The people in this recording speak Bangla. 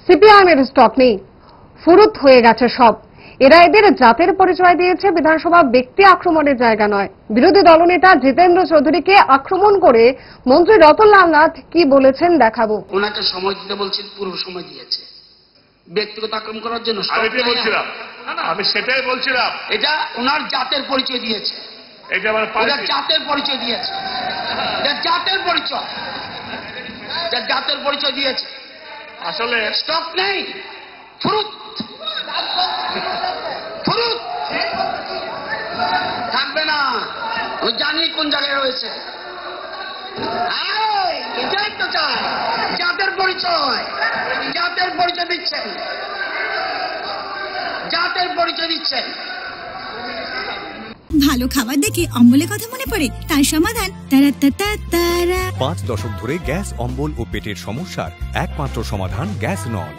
সিপিআইএমের স্টক নেই, ফুরুত হয়ে গেছে সব। এরা এদের জাতের পরিচয় দিয়েছে, বিধানসভা ব্যক্তি আক্রমণের জায়গা নয়। বিরোধী দলনেতা জিতেন্দ্র চৌধুরীকে আক্রমণ করে মন্ত্রী রতনলাল নাথ কি বলেছেন দেখাবো। ওনাকে সময় দিতে বলছেন, পুরো সময় দিয়েছে ব্যক্তিগত আক্রমণ করার জন্য। আমি সেটাই বলছিলাম, এটা ওনার জাতের পরিচয় দিয়েছে, এটা জাতের পরিচয় দিয়েছে, জাতের পরিচয়, জাতের পরিচয় দিয়েছে। আসলে স্টক নেই, ফুরুত ফুরুত থাকবে না। আমি জানি কোন জায়গায় রয়েছে। এটাই তো চাই, জাতের পরিচয়, জাতের পরিচয় দিচ্ছেন, জাতের পরিচয় দিচ্ছেন। ভালো খাবার দেখে অম্বলের কথা মনে পড়ে, তার সমাধান তারা। 5 দশক ধরে গ্যাস, অম্বল ও পেটের সমস্যার একমাত্র সমাধান গ্যাস নল।